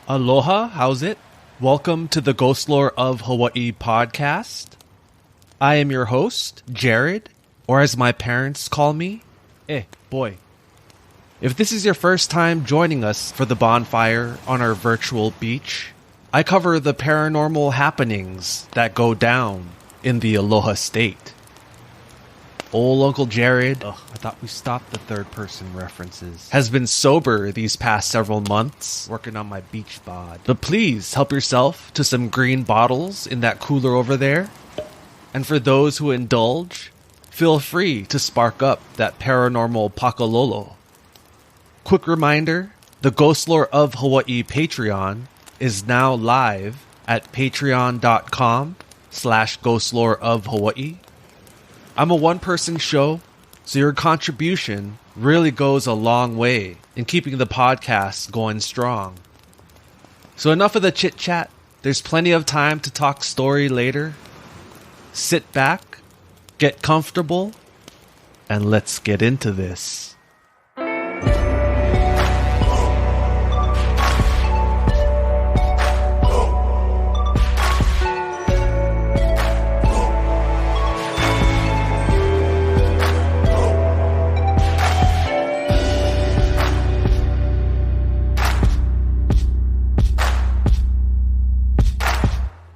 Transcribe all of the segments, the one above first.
Aloha, how's it? Welcome to the Ghostlore of Hawaii podcast. I am your host, Jared, or as my parents call me, boy. If this is your first time joining us for the bonfire on our virtual beach, I cover the paranormal happenings that go down in the Aloha state. Old Uncle Jared, I thought we stopped the third person references, has been sober these past several months, working on my beach bod. But please help yourself to some green bottles in that cooler over there. And for those who indulge, feel free to spark up that paranormal pakalolo. Quick reminder, the Ghostlore of Hawaii Patreon is now live at patreon.com/Ghostlore of Hawaii. I'm a one-person show, so your contribution really goes a long way in keeping the podcast going strong. So enough of the chit-chat. There's plenty of time to talk story later. Sit back, get comfortable, and let's get into this.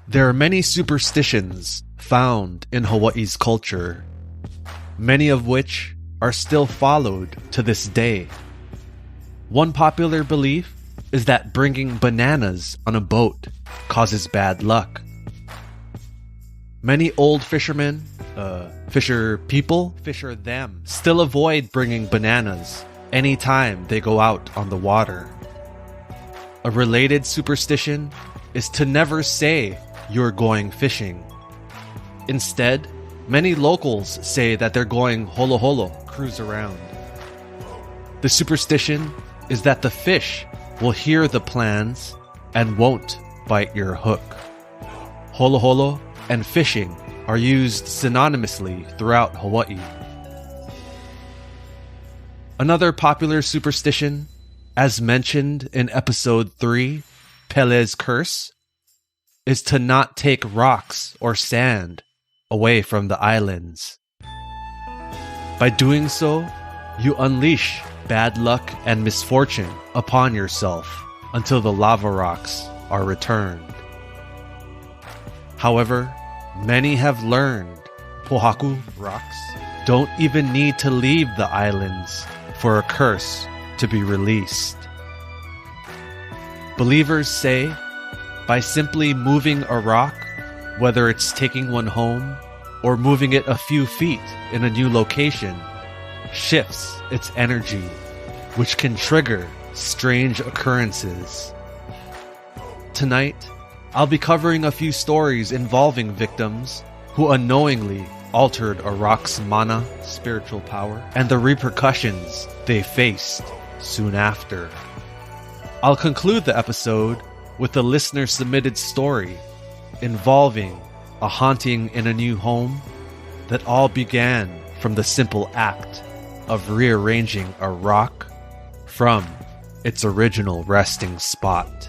There are many superstitions found in Hawaii's culture, many of which are still followed to this day. One popular belief is that bringing bananas on a boat causes bad luck. Many old fishermen, fisher them, still avoid bringing bananas anytime they go out on the water. A related superstition is to never say you're going fishing. Instead, many locals say that they're going holo holo, cruise around. The superstition is that the fish will hear the plans and won't bite your hook. Holo holo and fishing are used synonymously throughout Hawaii. Another popular superstition, as mentioned in episode 3, Pele's curse, is to not take rocks or sand away from the islands. By doing so, you unleash bad luck and misfortune upon yourself until the lava rocks are returned. However, many have learned Pohaku rocks don't even need to leave the islands for a curse to be released. Believers say by simply moving a rock, whether it's taking one home or moving it a few feet in a new location, shifts its energy, which can trigger strange occurrences. Tonight, I'll be covering a few stories involving victims who unknowingly altered a rock's mana, spiritual power, and the repercussions they faced soon after. I'll conclude the episode with a listener-submitted story involving a haunting in a new home that all began from the simple act of rearranging a rock from its original resting spot.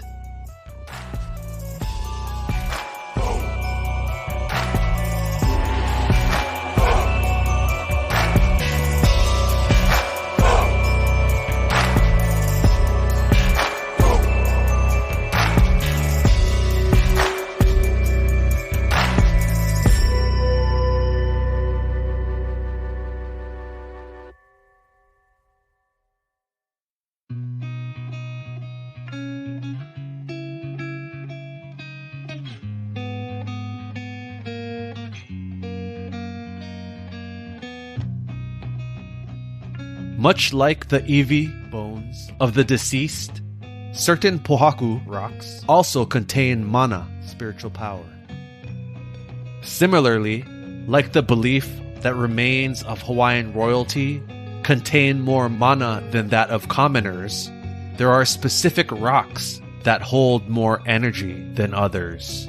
Much like the iwi bones of the deceased, certain Pohaku rocks also contain mana, spiritual power. Similarly, like the belief that remains of Hawaiian royalty contain more mana than that of commoners, there are specific rocks that hold more energy than others.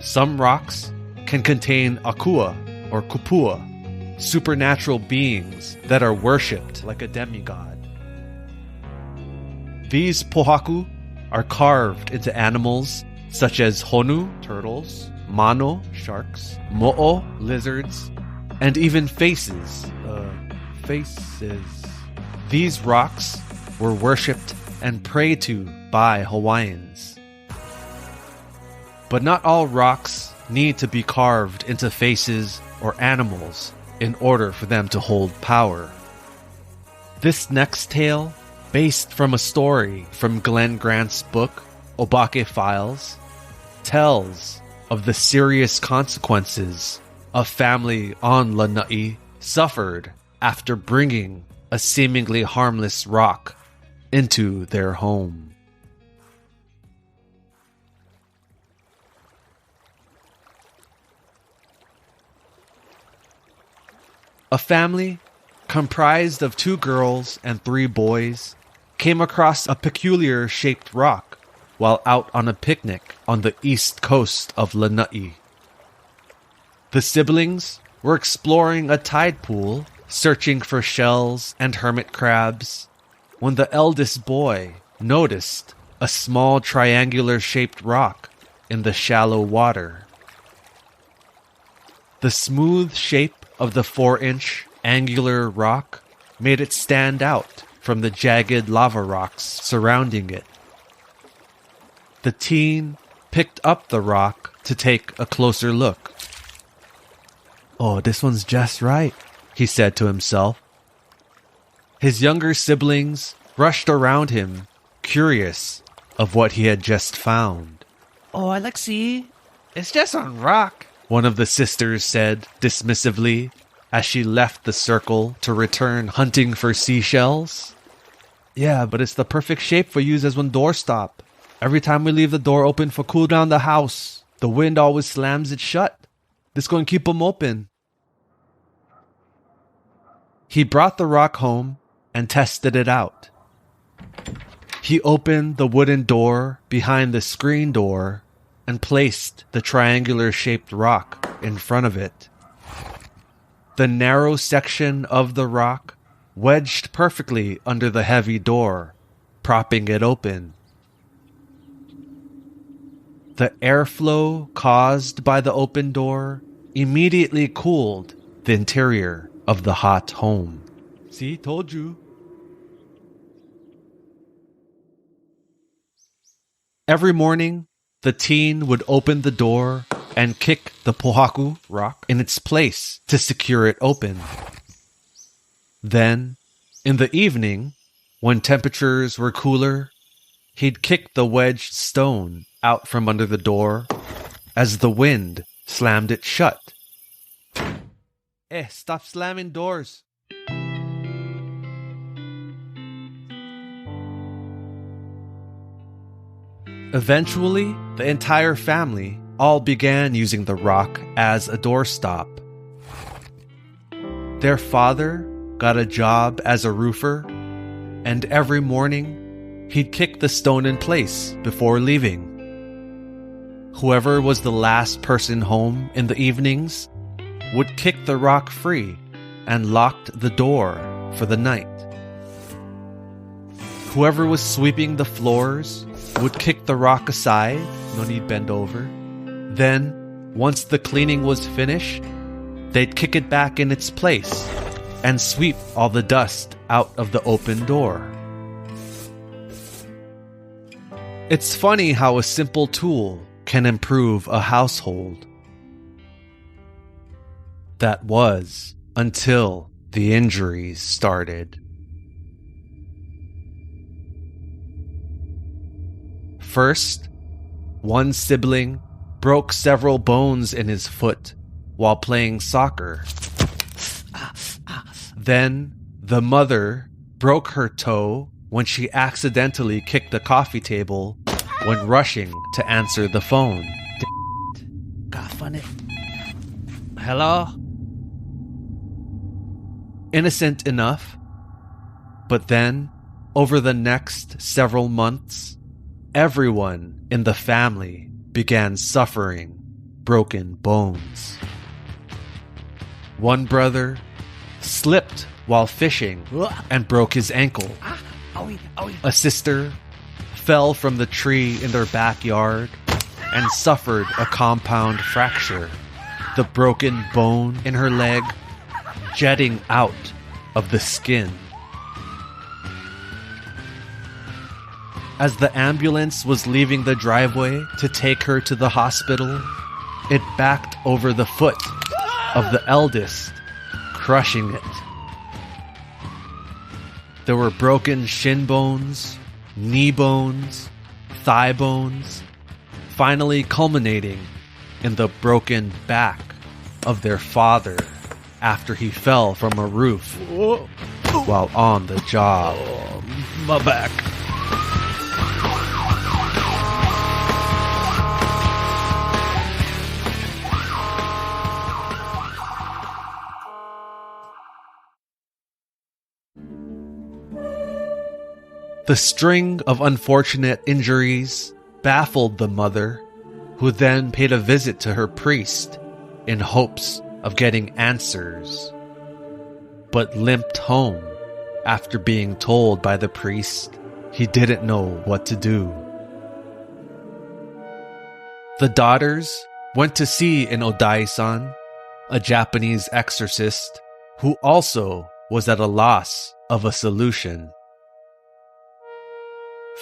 Some rocks can contain akua or kupua, supernatural beings that are worshipped like a demigod. These Pohaku are carved into animals such as honu, turtles, mano, sharks, mo'o, lizards, and even faces. These rocks were worshipped and prayed to by Hawaiians. But not all rocks need to be carved into faces or animals in order for them to hold power. This next tale, based from a story from Glenn Grant's book, Obake Files, tells of the serious consequences a family on Lanai suffered after bringing a seemingly harmless rock into their home. A family comprised of 2 girls and 3 boys came across a peculiar shaped rock while out on a picnic on the east coast of Lanai. The siblings were exploring a tide pool, searching for shells and hermit crabs, when the eldest boy noticed a small triangular-shaped rock in the shallow water. The smooth shape of the 4-inch angular rock made it stand out from the jagged lava rocks surrounding it. The teen picked up the rock to take a closer look. "Oh, this one's just right," he said to himself. His younger siblings rushed around him, curious of what he had just found. "Oh, Alexi, it's just on rock," one of the sisters said dismissively as she left the circle to return hunting for seashells. "Yeah, but it's the perfect shape for use as one doorstop. Every time we leave the door open for cool down the house, the wind always slams it shut. This gonna keep 'em open." He brought the rock home and tested it out. He opened the wooden door behind the screen door and placed the triangular-shaped rock in front of it. The narrow section of the rock wedged perfectly under the heavy door, propping it open. The airflow caused by the open door immediately cooled the interior of the hot home. "See, told you." Every morning, the teen would open the door and kick the Pohaku rock in its place to secure it open. Then, in the evening, when temperatures were cooler, he'd kick the wedged stone out from under the door as the wind slammed it shut. Stop slamming doors. Eventually, the entire family all began using the rock as a doorstop. Their father got a job as a roofer, and every morning he'd kick the stone in place before leaving. Whoever was the last person home in the evenings would kick the rock free and locked the door for the night. Whoever was sweeping the floors would kick the rock aside, no need bend over. Then, once the cleaning was finished, they'd kick it back in its place and sweep all the dust out of the open door. It's funny how a simple tool can improve a household. That was until the injuries started. First, one sibling broke several bones in his foot while playing soccer. Then, the mother broke her toe when she accidentally kicked the coffee table when rushing to answer the phone. God, funny. Hello? Innocent enough, but then, over the next several months, everyone in the family began suffering broken bones. One brother slipped while fishing and broke his ankle. A sister fell from the tree in their backyard and suffered a compound fracture, the broken bone in her leg jetting out of the skin. As the ambulance was leaving the driveway to take her to the hospital, it backed over the foot of the eldest, crushing it. There were broken shin bones, knee bones, thigh bones, finally culminating in the broken back of their father after he fell from a roof while on the job. My back. The string of unfortunate injuries baffled the mother, who then paid a visit to her priest in hopes of getting answers, but limped home after being told by the priest he didn't know what to do. The daughters went to see an Odai-san, a Japanese exorcist, who also was at a loss of a solution.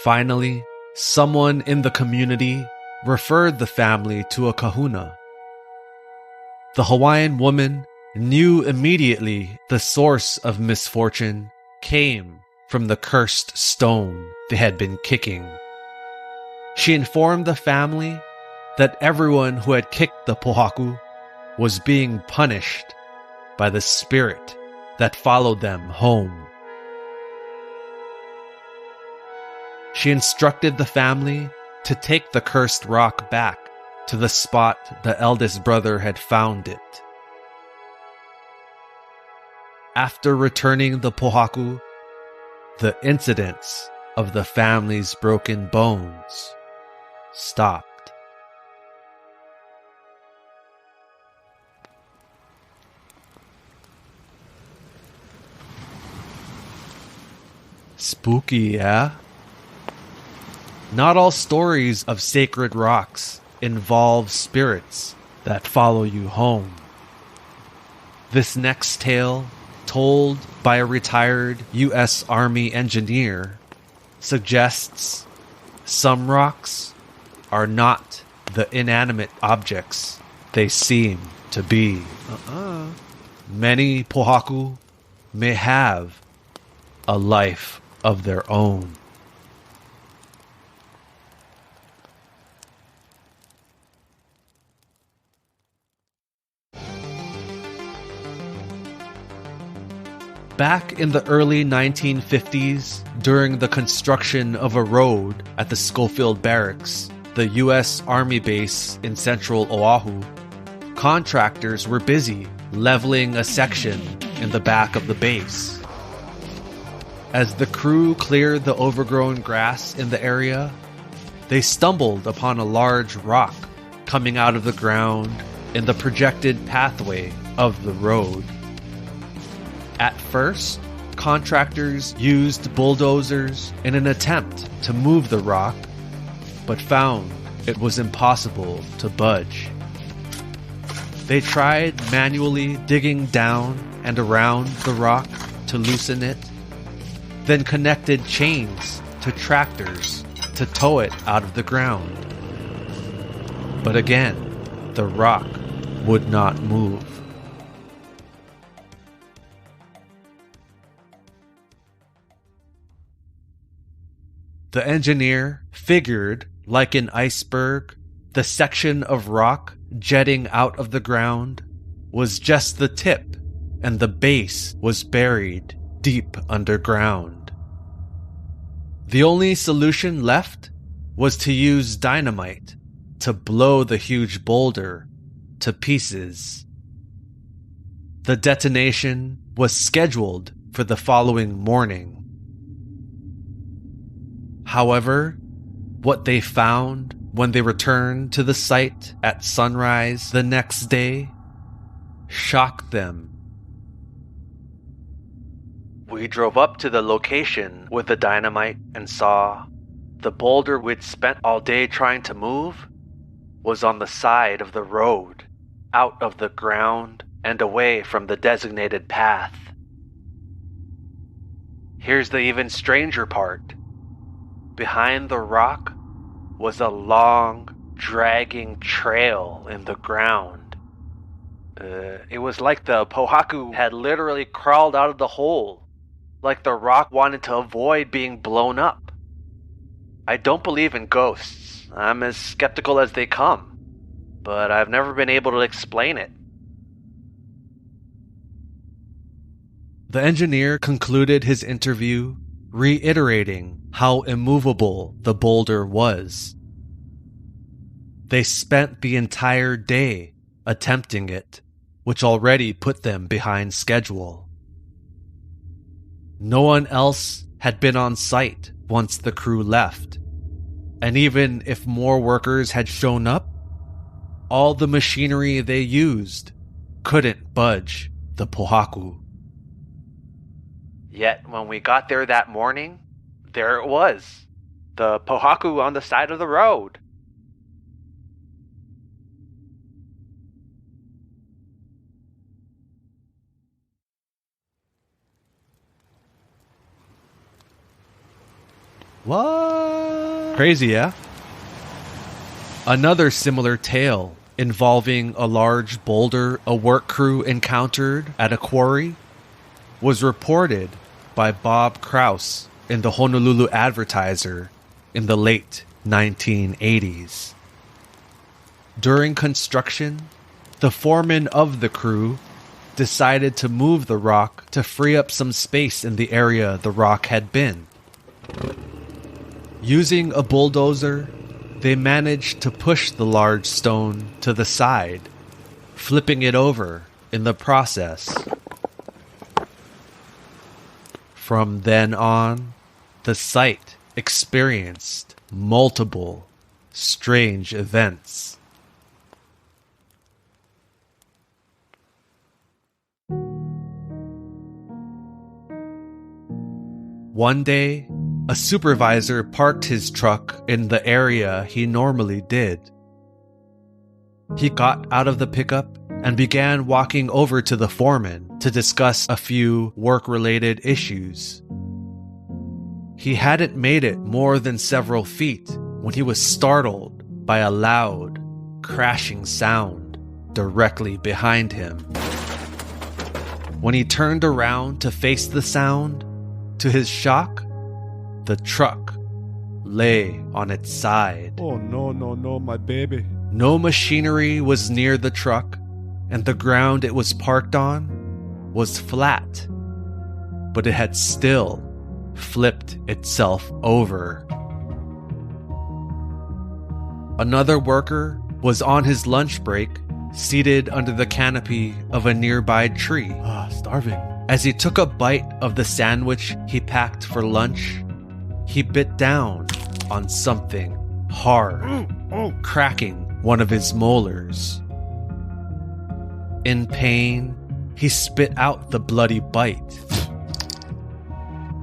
Finally, someone in the community referred the family to a kahuna. The Hawaiian woman knew immediately the source of misfortune came from the cursed stone they had been kicking. She informed the family that everyone who had kicked the Pohaku was being punished by the spirit that followed them home. She instructed the family to take the cursed rock back to the spot the eldest brother had found it. After returning the Pohaku, the incidents of the family's broken bones stopped. Spooky, yeah? Not all stories of sacred rocks involve spirits that follow you home. This next tale, told by a retired U.S. Army engineer, suggests some rocks are not the inanimate objects they seem to be. Many Pohaku may have a life of their own. Back in the early 1950s, during the construction of a road at the Schofield Barracks, the U.S. Army base in central Oahu, contractors were busy leveling a section in the back of the base. As the crew cleared the overgrown grass in the area, they stumbled upon a large rock coming out of the ground in the projected pathway of the road. At first, contractors used bulldozers in an attempt to move the rock, but found it was impossible to budge. They tried manually digging down and around the rock to loosen it, then connected chains to tractors to tow it out of the ground. But again, the rock would not move. The engineer figured, like an iceberg, the section of rock jetting out of the ground was just the tip, and the base was buried deep underground. The only solution left was to use dynamite to blow the huge boulder to pieces. The detonation was scheduled for the following morning. However, what they found when they returned to the site at sunrise the next day shocked them. We drove up to the location with the dynamite and saw The boulder we'd spent all day trying to move was on the side of the road, out of the ground and away from the designated path. Here's the even stranger part. Behind the rock was a long, dragging trail in the ground. It was like the Pohaku had literally crawled out of the hole, like the rock wanted to avoid being blown up. I don't believe in ghosts. I'm as skeptical as they come, but I've never been able to explain it. The engineer concluded his interview, reiterating how immovable the boulder was. They spent the entire day attempting it, which already put them behind schedule. No one else had been on site once the crew left, and even if more workers had shown up, all the machinery they used couldn't budge the Pohaku. Yet when we got there that morning, there it was, the Pohaku on the side of the road. What? Crazy, yeah? Another similar tale involving a large boulder a work crew encountered at a quarry was reported by Bob Krause in the Honolulu Advertiser in the late 1980s. During construction, the foreman of the crew decided to move the rock to free up some space in the area the rock had been. Using a bulldozer, they managed to push the large stone to the side, flipping it over in the process. From then on, the site experienced multiple strange events. One day, a supervisor parked his truck in the area he normally did. He got out of the pickup and began walking over to the foreman to discuss a few work-related issues. He hadn't made it more than several feet when he was startled by a loud, crashing sound directly behind him. When he turned around to face the sound, to his shock, the truck lay on its side. Oh, no, my baby. No machinery was near the truck, and the ground it was parked on was flat, but it had still flipped itself over. Another worker was on his lunch break, seated under the canopy of a nearby tree. Starving. As he took a bite of the sandwich he packed for lunch, he bit down on something hard, cracking one of his molars. In pain, he spit out the bloody bite.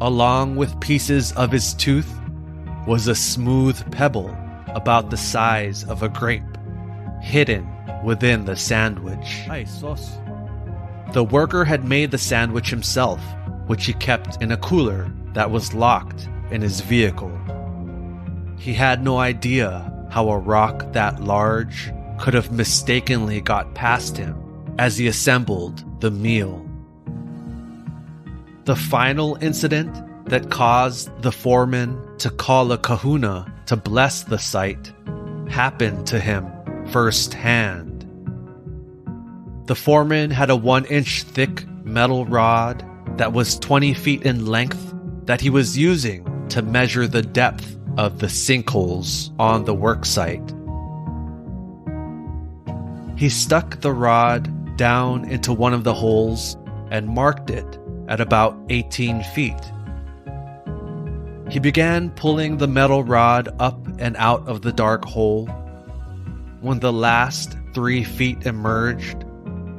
Along with pieces of his tooth was a smooth pebble about the size of a grape, hidden within the sandwich. Ay, sauce. The worker had made the sandwich himself, which he kept in a cooler that was locked in his vehicle. He had no idea how a rock that large could have mistakenly got past him as he assembled the meal. The final incident that caused the foreman to call a kahuna to bless the site happened to him firsthand. The foreman had a 1-inch thick metal rod that was 20 feet in length that he was using to measure the depth of the sinkholes on the worksite. He stuck the rod down into one of the holes and marked it at about 18 feet. He began pulling the metal rod up and out of the dark hole. When the last 3 feet emerged,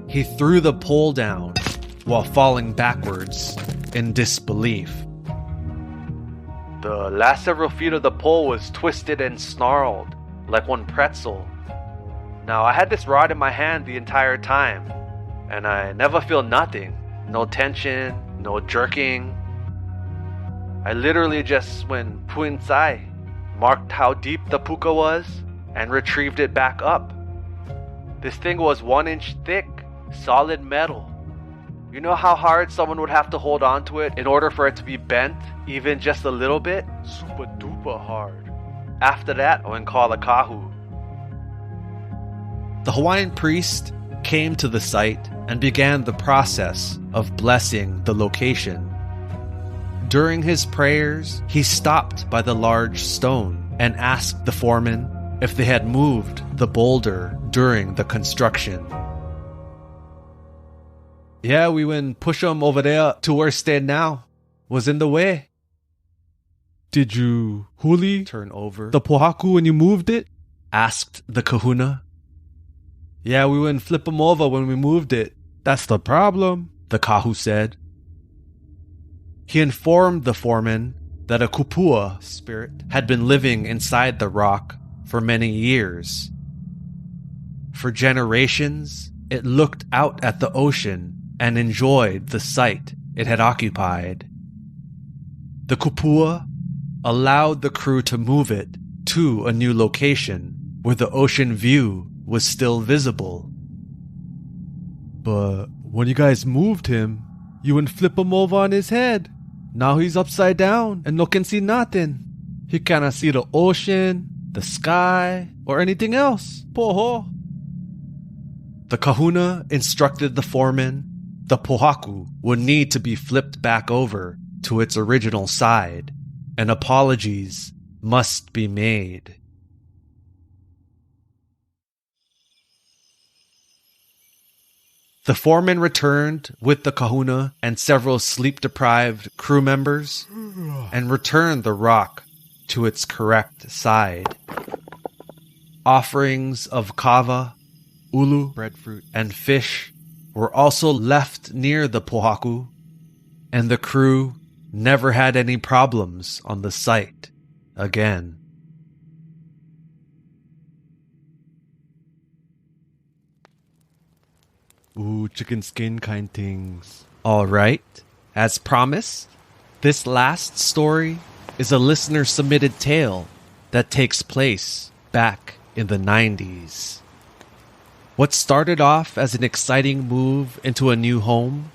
he threw the pole down while falling backwards in disbelief. The last several feet of the pole was twisted and snarled, like one pretzel. Now, I had this rod in my hand the entire time, and I never feel nothing. No tension, no jerking. I literally just went puinsai, marked how deep the puka was, and retrieved it back up. This thing was 1 inch thick, solid metal. You know how hard someone would have to hold on to it in order for it to be bent, even just a little bit? Super duper hard. After that, I went call a kahu. The Hawaiian priest came to the site and began the process of blessing the location. During his prayers, he stopped by the large stone and asked the foreman if they had moved the boulder during the construction. Yeah, we went push them over there to where stand now. Was in the way. Did you huli Turn over the Pohaku when you moved it? asked the kahuna. Yeah, we went flip them over when we moved it, That's the problem. the kahu said. He informed the foreman that a kupua spirit had been living inside the rock for many years. For generations, it looked out at the ocean and enjoyed the site it had occupied. The kupua allowed the crew to move it to a new location where the ocean view was still visible. But when you guys moved him, you wouldn't flip him over on his head. Now he's upside down and no can see nothing. He cannot see the ocean, the sky, or anything else. Poho. The kahuna instructed the foreman the Pohaku would need to be flipped back over to its original side, and apologies must be made. The foreman returned with the kahuna and several sleep-deprived crew members and returned the rock to its correct side. Offerings of kava, ulu, Breadfruit. and fish were also left near the Pohaku, and the crew never had any problems on the site again. Ooh, chicken skin kind things. Alright, as promised, this last story is a listener-submitted tale that takes place back in the 90s. What started off as an exciting move into a new home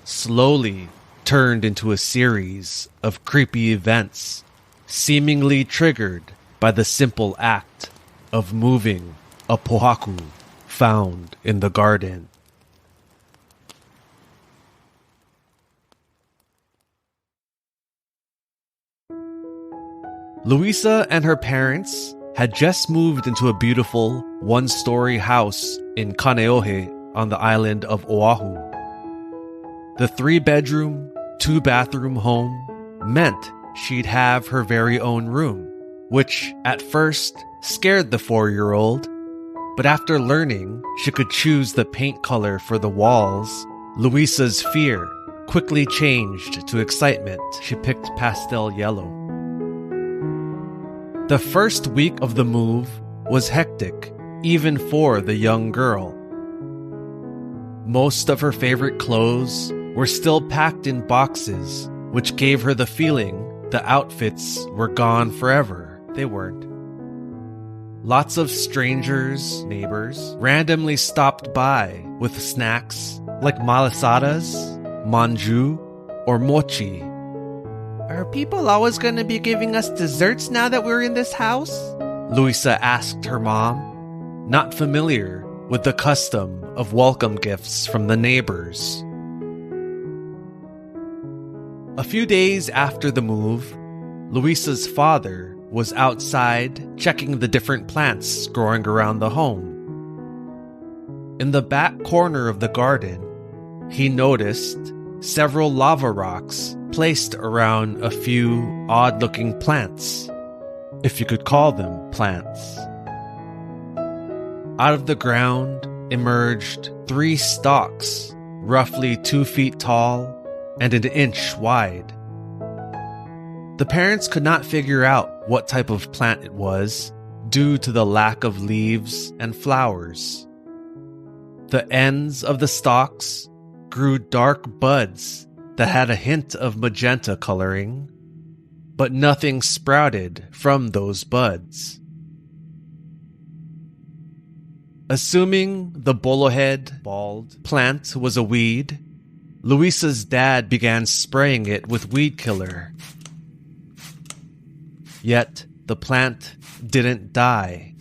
slowly turned into a series of creepy events, seemingly triggered by the simple act of moving a Pohaku found in the garden. Louisa and her parents had just moved into a beautiful one-story house in Kaneohe on the island of Oahu. The 3-bedroom, 2-bathroom home meant she'd have her very own room, which at first scared the 4-year-old, but after learning she could choose the paint color for the walls, Louisa's fear quickly changed to excitement. She picked pastel yellow. The first week of the move was hectic, even for the young girl. Most of her favorite clothes were still packed in boxes, which gave her the feeling the outfits were gone forever. They weren't. Lots of strangers, neighbors, randomly stopped by with snacks like malasadas, manju, or mochi. Are people always going to be giving us desserts now that we're in this house? Louisa asked her mom, not familiar with the custom of welcome gifts from the neighbors. A few days after the move, Louisa's father was outside checking the different plants growing around the home. In the back corner of the garden, he noticed several lava rocks placed around a few odd-looking plants, if you could call them plants. Out of the ground emerged 3 stalks, roughly 2 feet tall and an inch wide. The parents could not figure out what type of plant it was due to the lack of leaves and flowers. The ends of the stalks grew dark buds that had a hint of magenta coloring, but nothing sprouted from those buds. Assuming the bolohead bald plant was a weed, Luisa's dad began spraying it with weed killer. Yet the plant didn't die.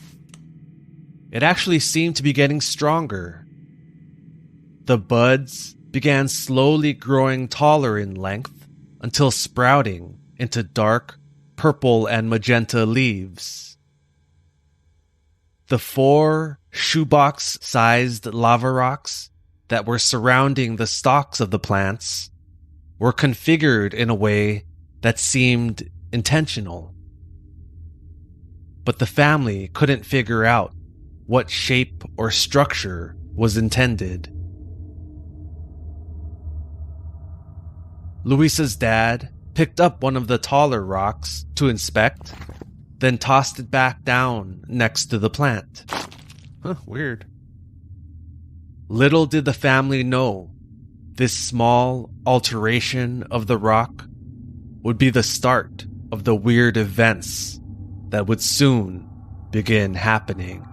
It actually seemed to be getting stronger. The buds began slowly growing taller in length until sprouting into dark purple and magenta leaves. The 4 shoebox-sized lava rocks that were surrounding the stalks of the plants were configured in a way that seemed intentional. But the family couldn't figure out what shape or structure was intended. Luisa's dad picked up one of the taller rocks to inspect, then tossed it back down next to the plant. Weird. Little did the family know, this small alteration of the rock would be the start of the weird events that would soon begin happening.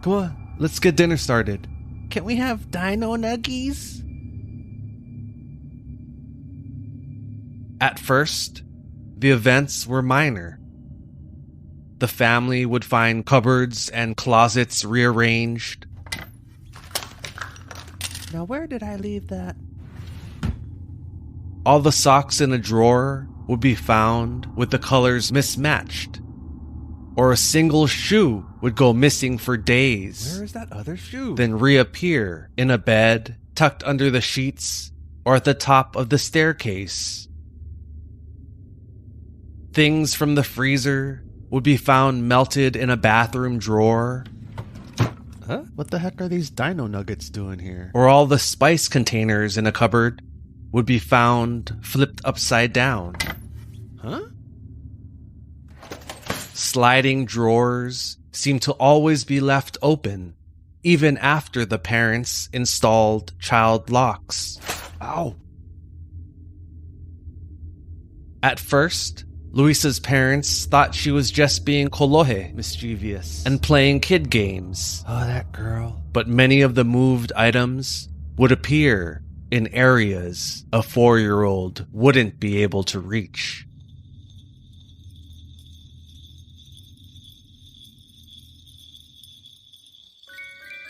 Come on, let's get dinner started. Can we have dino nuggies? At first, the events were minor. The family would find cupboards and closets rearranged. Now where did I leave that? All the socks in a drawer would be found with the colors mismatched. Or a single shoe would go missing for days. Where is that other shoe? Then reappear in a bed, tucked under the sheets, or at the top of the staircase. Things from the freezer would be found melted in a bathroom drawer. Huh? What the heck are these dino nuggets doing here? Or all the spice containers in a cupboard would be found flipped upside down. Huh? Sliding drawers seemed to always be left open, even after the parents installed child locks. Ow! At first, Luisa's parents thought she was just being kolohe, Mischievous. and playing kid games. Oh, that girl. But many of the moved items would appear in areas a 4-year-old wouldn't be able to reach.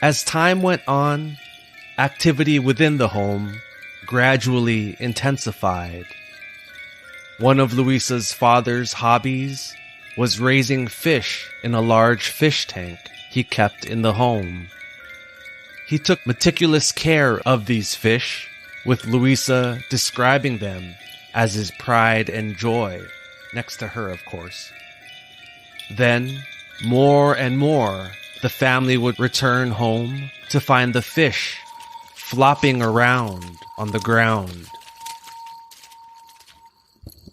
As time went on, activity within the home gradually intensified. One of Luisa's father's hobbies was raising fish in a large fish tank he kept in the home. He took meticulous care of these fish, with Luisa describing them as his pride and joy, next to her, of course. Then, more and more, the family would return home to find the fish flopping around on the ground.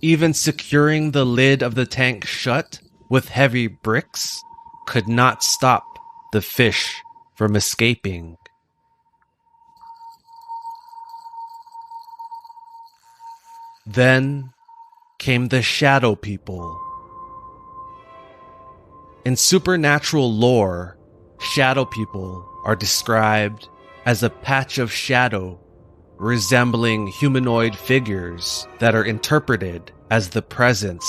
Even securing the lid of the tank shut with heavy bricks could not stop the fish from escaping. Then came the shadow people. In supernatural lore, shadow people are described as a patch of shadow resembling humanoid figures that are interpreted as the presence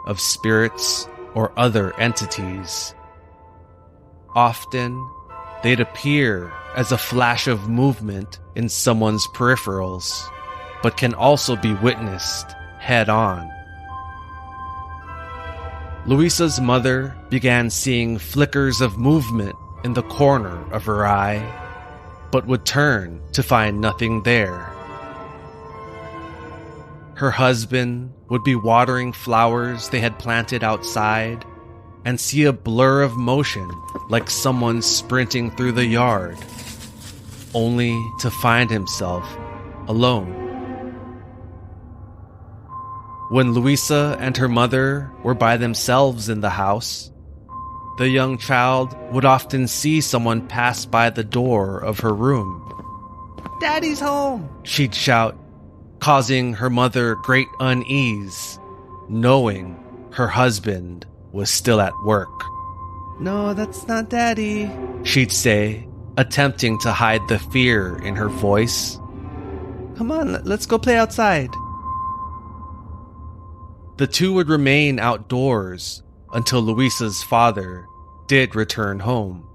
of spirits or other entities. Often, they'd appear as a flash of movement in someone's peripherals, but can also be witnessed head-on. Luisa's mother began seeing flickers of movement in the corner of her eye, but would turn to find nothing there. Her husband would be watering flowers they had planted outside and see a blur of motion like someone sprinting through the yard, only to find himself alone. When Luisa and her mother were by themselves in the house, the young child would often see someone pass by the door of her room. "Daddy's home!" she'd shout, causing her mother great unease, knowing her husband was still at work. "No, that's not Daddy," she'd say, attempting to hide the fear in her voice. "Come on, let's go play outside." The two would remain outdoors until Luisa's father did return home.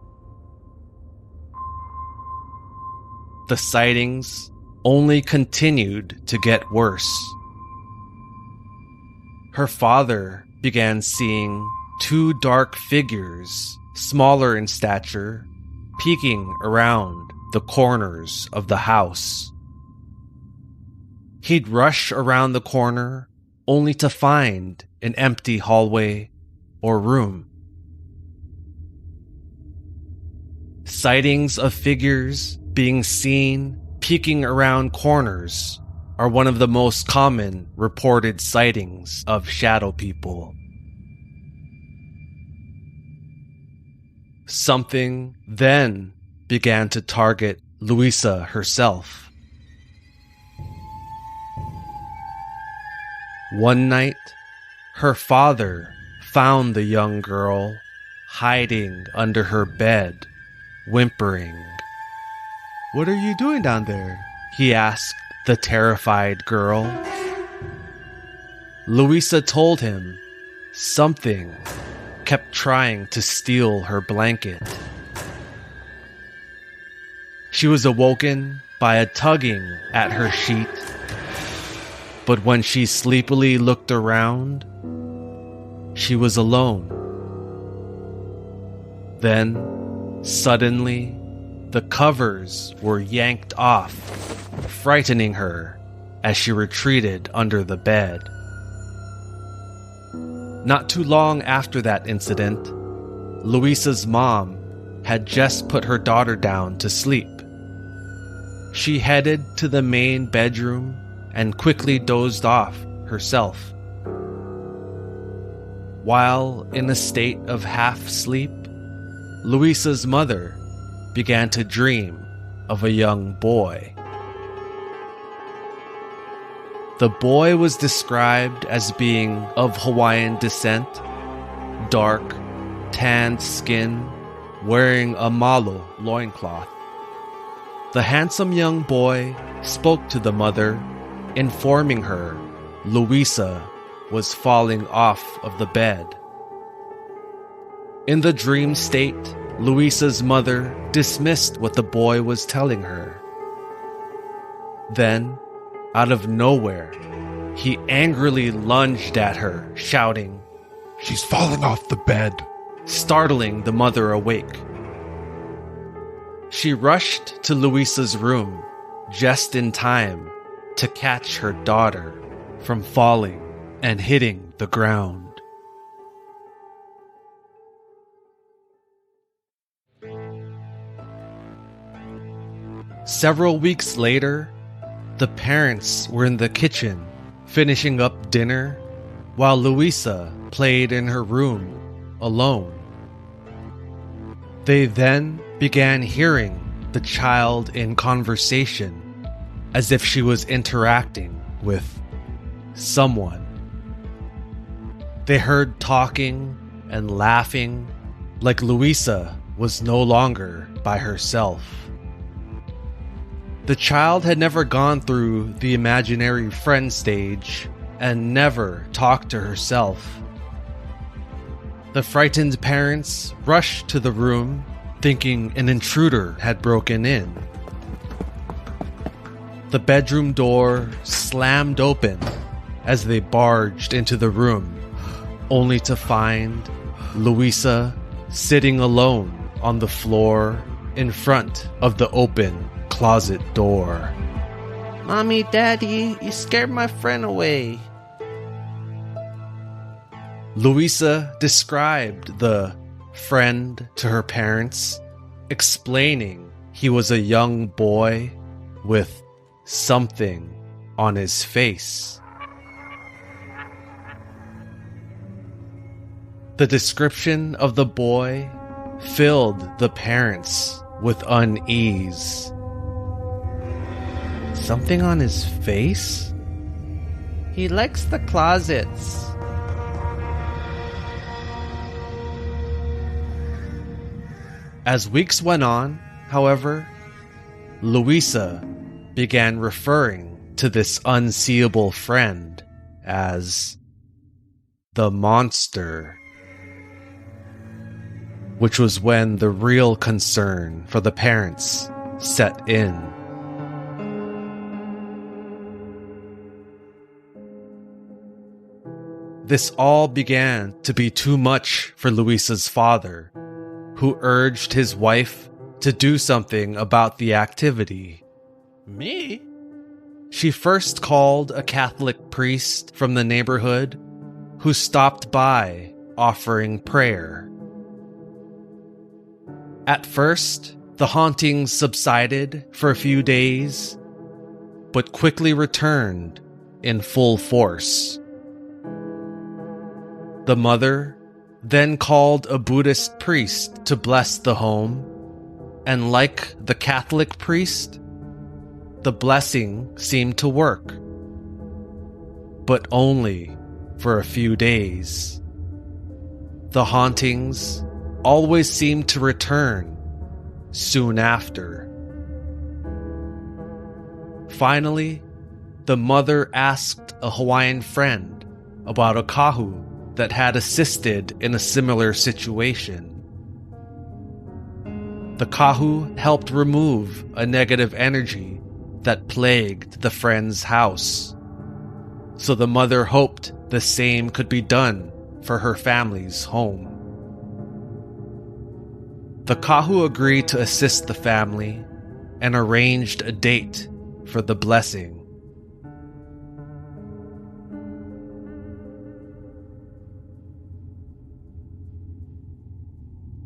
The sightings only continued to get worse. Her father began seeing two dark figures, smaller in stature, peeking around the corners of the house. He'd rush around the corner only to find an empty hallway or room. Sightings of figures being seen peeking around corners are one of the most common reported sightings of shadow people. Something then began to target Luisa herself. One night, her father found the young girl hiding under her bed, whimpering. "What are you doing down there?" he asked the terrified girl. Luisa told him something kept trying to steal her blanket. She was awoken by a tugging at her sheet, but when she sleepily looked around, she was alone. Then, suddenly, the covers were yanked off, frightening her as she retreated under the bed. Not too long after that incident, Luisa's mom had just put her daughter down to sleep. She headed to the main bedroom and quickly dozed off herself. While in a state of half sleep, Luisa's mother began to dream of a young boy. The boy was described as being of Hawaiian descent, dark, tanned skin, wearing a malo loincloth. The handsome young boy spoke to the mother, informing her Luisa was falling off of the bed. In the dream state, Luisa's mother dismissed what the boy was telling her. Then, out of nowhere, he angrily lunged at her, shouting, "She's falling off the bed," startling the mother awake. She rushed to Luisa's room just in time to catch her daughter from falling and hitting the ground. Several weeks later, the parents were in the kitchen finishing up dinner while Luisa played in her room alone. They then began hearing the child in conversation as if she was interacting with someone. They heard talking and laughing like Luisa was no longer by herself. The child had never gone through the imaginary friend stage and never talked to herself. The frightened parents rushed to the room, thinking an intruder had broken in. The bedroom door slammed open as they barged into the room, only to find Luisa sitting alone on the floor in front of the open closet door. "Mommy, Daddy, you scared my friend away." Luisa described the friend to her parents, explaining he was a young boy with something on his face. The description of the boy filled the parents with unease. Something on his face? He likes the closets. As weeks went on, however, Louisa began referring to this unseeable friend as the monster, which was when the real concern for the parents set in. This all began to be too much for Louisa's father, who urged his wife to do something about the activity. Me? She first called a Catholic priest from the neighborhood who stopped by offering prayer. At first, the hauntings subsided for a few days, but quickly returned in full force. The mother then called a Buddhist priest to bless the home, and like the Catholic priest, the blessing seemed to work, but only for a few days. The hauntings always seemed to return soon after. Finally, the mother asked a Hawaiian friend about a kahu that had assisted in a similar situation. The kahu helped remove a negative energy that plagued the friend's house, so the mother hoped the same could be done for her family's home. The kahu agreed to assist the family and arranged a date for the blessing.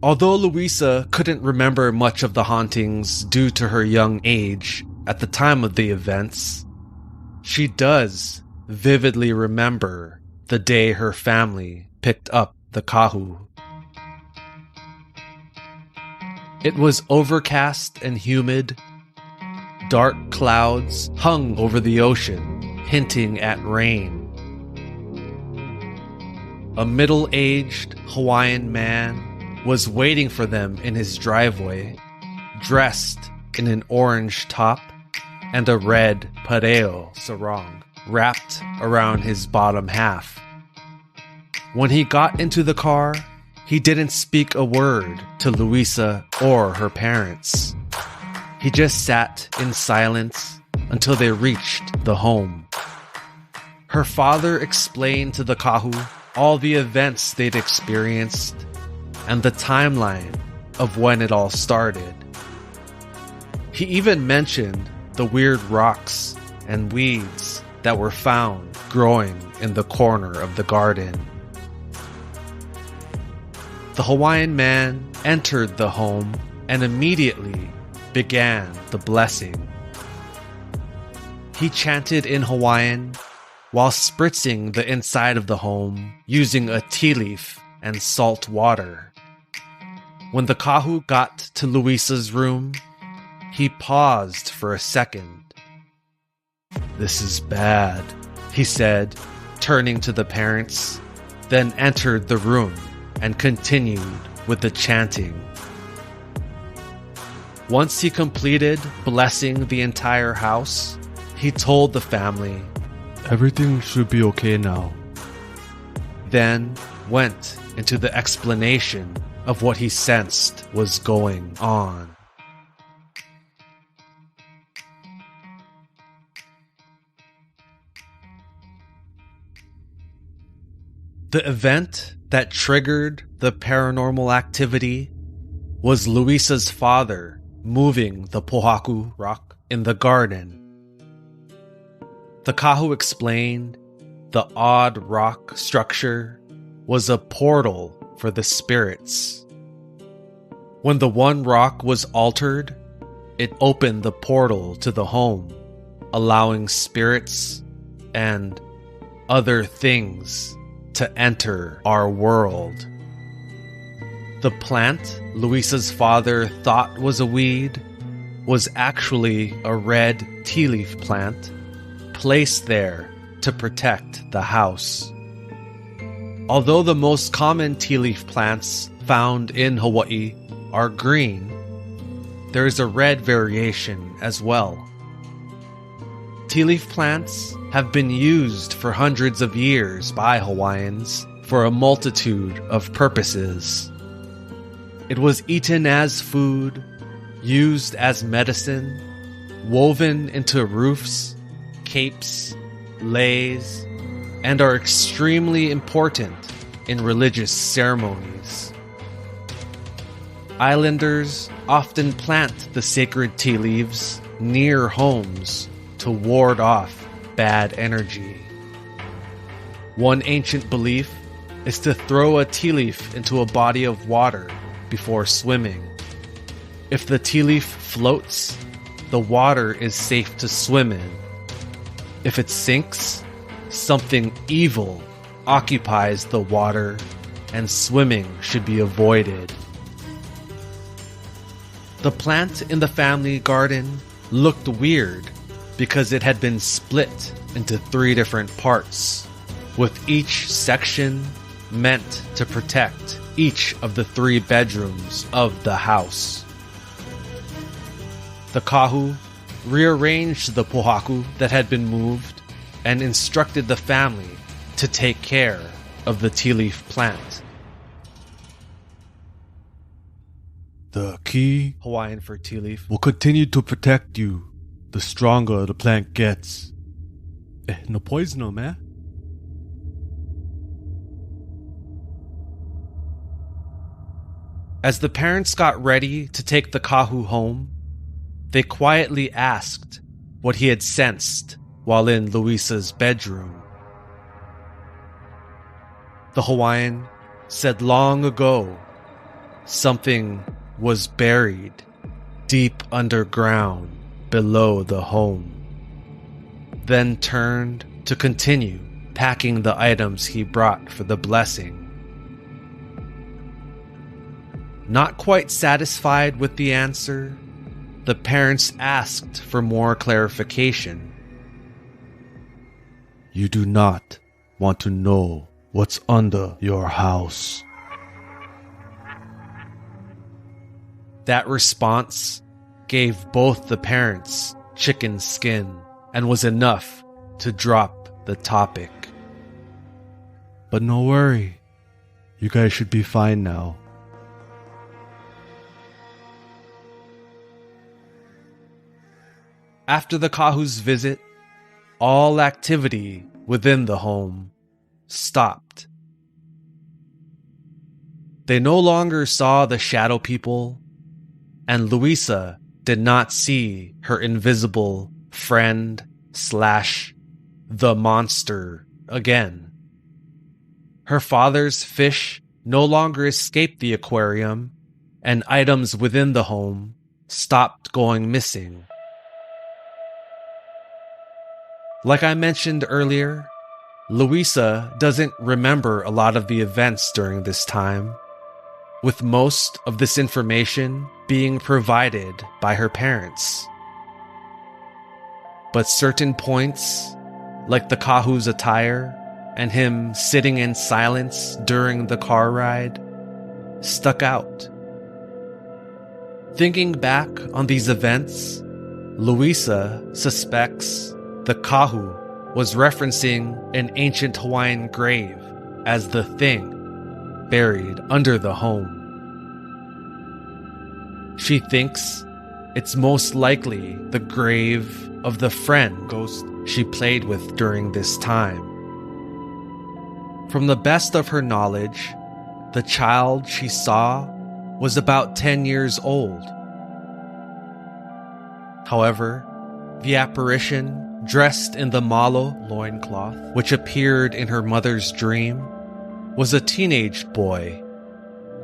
Although Louisa couldn't remember much of the hauntings due to her young age at the time of the events, she does vividly remember the day her family picked up the kahu. It was overcast and humid. Dark clouds hung over the ocean, hinting at rain. A middle-aged Hawaiian man was waiting for them in his driveway, dressed in an orange top and a red pareo sarong wrapped around his bottom half. When he got into the car, he didn't speak a word to Louisa or her parents. He just sat in silence until they reached the home. Her father explained to the kahu all the events they'd experienced and the timeline of when it all started. He even mentioned the weird rocks and weeds that were found growing in the corner of the garden. The Hawaiian man entered the home and immediately began the blessing. He chanted in Hawaiian while spritzing the inside of the home using a tea leaf and salt water. When the kahu got to Louisa's room, he paused for a second. "This is bad," he said, turning to the parents, then entered the room and continued with the chanting. Once he completed blessing the entire house, he told the family, "Everything should be okay now." Then went into the explanation of what he sensed was going on. The event that triggered the paranormal activity was Louisa's father moving the Pohaku rock in the garden. The kahu explained the odd rock structure was a portal for the spirits. When the one rock was altered, it opened the portal to the home, allowing spirits and other things to enter our world. The plant Luisa's father thought was a weed was actually a red tea leaf plant placed there to protect the house. Although the most common tea leaf plants found in Hawaii are green, there is a red variation as well. Tea leaf plants have been used for hundreds of years by Hawaiians for a multitude of purposes. It was eaten as food, used as medicine, woven into roofs, capes, leis, and are extremely important in religious ceremonies. Islanders often plant the sacred tea leaves near homes to ward off bad energy. One ancient belief is to throw a tea leaf into a body of water before swimming. If the tea leaf floats, the water is safe to swim in. If it sinks, something evil occupies the water and swimming should be avoided. The plant in the family garden looked weird because it had been split into 3 different parts, with each section meant to protect each of the 3 bedrooms of the house. The kahu rearranged the pohaku that had been moved and instructed the family to take care of the tea leaf plant. The key, Hawaiian for tea leaf, will continue to protect you the stronger the plant gets. No poison, man. As the parents got ready to take the kahu home, they quietly asked what he had sensed while in Luisa's bedroom. The Hawaiian said long ago something was buried deep underground below the home, then turned to continue packing the items he brought for the blessing. Not quite satisfied with the answer, the parents asked for more clarification. You do not want to know what's under your house. That response gave both the parents chicken skin and was enough to drop the topic. But no worry, you guys should be fine now. After the kahu's visit, all activity within the home stopped. They no longer saw the shadow people, and Luisa did not see her invisible friend / the monster again. Her father's fish no longer escaped the aquarium, and items within the home stopped going missing. Like I mentioned earlier, Luisa doesn't remember a lot of the events during this time, with most of this information being provided by her parents. But certain points, like the kahu's attire and him sitting in silence during the car ride, stuck out. Thinking back on these events, Luisa suspects the kahu was referencing an ancient Hawaiian grave as the thing buried under the home. She thinks it's most likely the grave of the friend ghost she played with during this time. From the best of her knowledge, the child she saw was about 10 years old. However, the apparition dressed in the malo loincloth, which appeared in her mother's dream, was a teenage boy,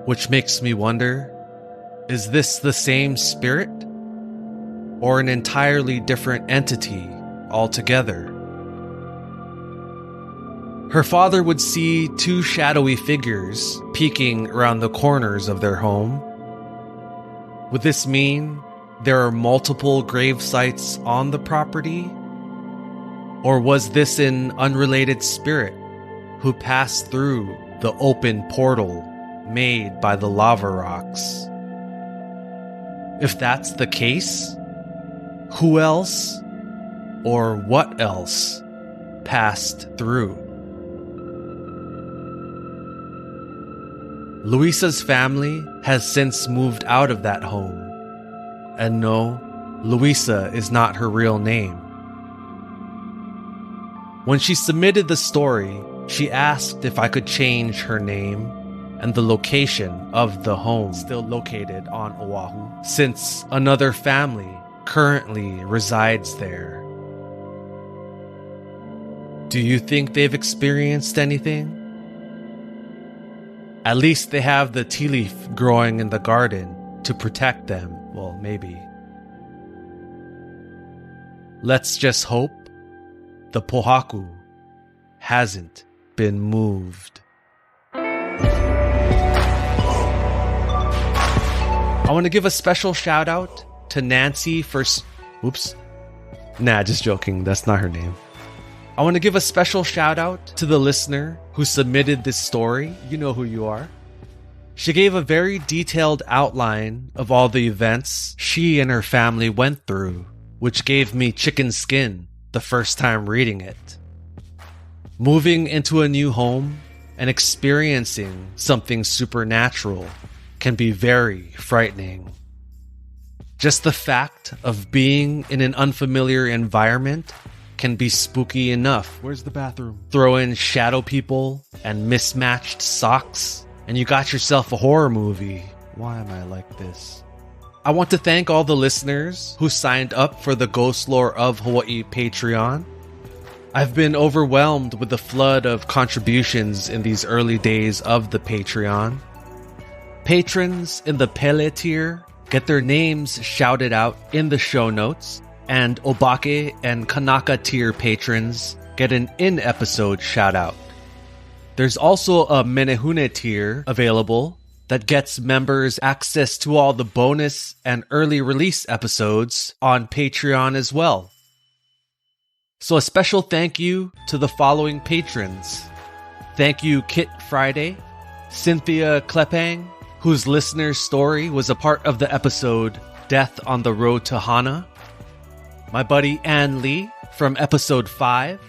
which makes me wonder, is this the same spirit? Or an entirely different entity altogether? Her father would see two shadowy figures peeking around the corners of their home. Would this mean there are multiple grave sites on the property? Or was this an unrelated spirit who passed through the open portal made by the lava rocks? If that's the case, who else or what else passed through? Luisa's family has since moved out of that home. And no, Luisa is not her real name. When she submitted the story, she asked if I could change her name and the location of the home still located on Oahu, since another family currently resides there. Do you think they've experienced anything? At least they have the tea leaf growing in the garden to protect them. Well, maybe. Let's just hope the Pohaku hasn't been moved. I want to give a special shout out to Nancy for... Oops. Nah, just joking. That's not her name. I want to give a special shout out to the listener who submitted this story. You know who you are. She gave a very detailed outline of all the events she and her family went through, which gave me chicken skin the first time reading it. Moving into a new home and experiencing something supernatural can be very frightening. Just the fact of being in an unfamiliar environment can be spooky enough. Where's the bathroom? Throw in shadow people and mismatched socks, and you got yourself a horror movie. Why am I like this? I want to thank all the listeners who signed up for the Ghostlore of Hawaii Patreon. I've been overwhelmed with the flood of contributions in these early days of the Patreon. Patrons in the Pele tier get their names shouted out in the show notes, and Obake and Kanaka tier patrons get an in-episode shout-out. There's also a Menehune tier available that gets members access to all the bonus and early release episodes on Patreon as well. So a special thank you to the following patrons. Thank you Kit Friday, Cynthia Klepang, whose listener's story was a part of the episode Death on the Road to Hana. My buddy Ann Lee from episode 5.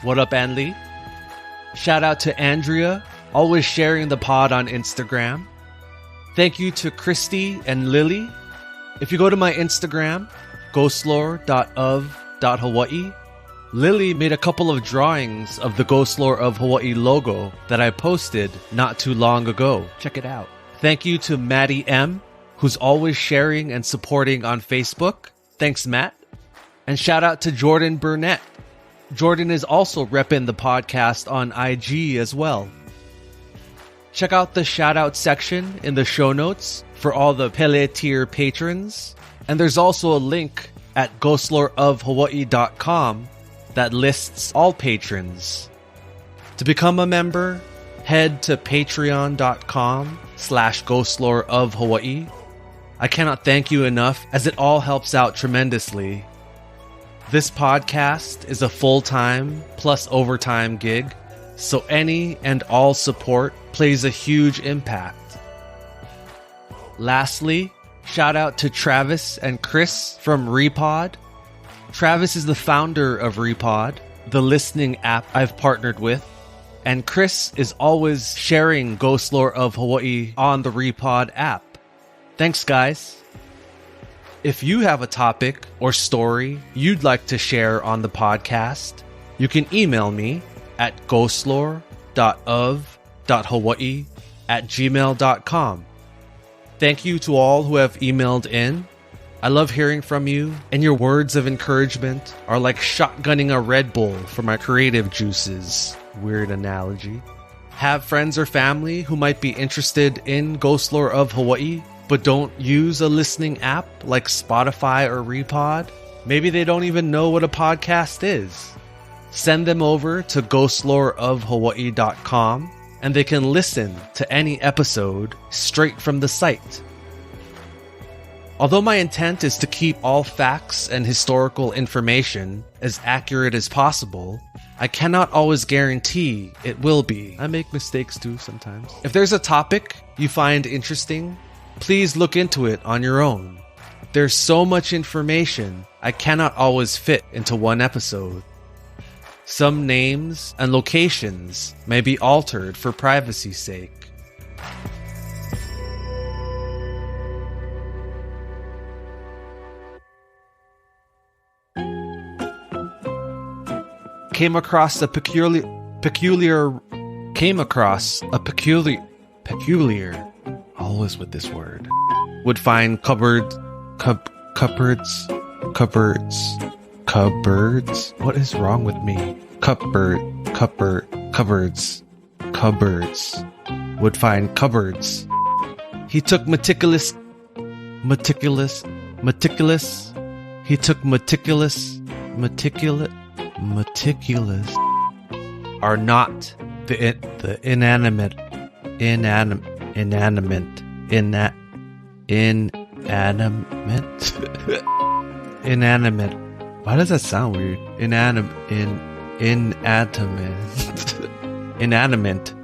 What up, Ann Lee? Shout out to Andrea, always sharing the pod on Instagram. Thank you to Christy and Lily. If you go to my Instagram, ghostlore.of.hawaii, Lily made a couple of drawings of the Ghostlore of Hawaii logo that I posted not too long ago. Check it out. Thank you to Maddie M, who's always sharing and supporting on Facebook. Thanks, Matt. And shout out to Jordan Burnett. Jordan is also repping the podcast on IG as well. Check out the shout out section in the show notes for all the Pele tier patrons. And there's also a link at ghostloreofhawaii.com that lists all patrons. To become a member, head to patreon.com/ghostloreofhawaii. I cannot thank you enough, as it all helps out tremendously. This podcast is a full-time plus overtime gig, so any and all support plays a huge impact. Lastly, shout out to Travis and Chris from Repod. Travis is the founder of Repod, the listening app I've partnered with, and Chris is always sharing Ghostlore of Hawaii on the Repod app. Thanks, guys. If you have a topic or story you'd like to share on the podcast, you can email me at ghostlore.of.hawaii@gmail.com. Thank you to all who have emailed in. I love hearing from you, and your words of encouragement are like shotgunning a Red Bull for my creative juices. Weird analogy. Have friends or family who might be interested in Ghostlore of Hawaii, but don't use a listening app like Spotify or Repod? Maybe they don't even know what a podcast is. send them over to ghostloreofhawaii.com and they can listen to any episode straight from the site. Although my intent is to keep all facts and historical information as accurate as possible, I cannot always guarantee it will be. I make mistakes too sometimes. If there's a topic you find interesting, please look into it on your own. There's so much information I cannot always fit into one episode. Some names and locations may be altered for privacy's sake. Came across a peculiar, always with this word, would find cupboards. What is wrong with me? Cupboards. Would find cupboards. He took meticulous. He took meticulous are not the inanimate. Why does that sound weird? Inanimate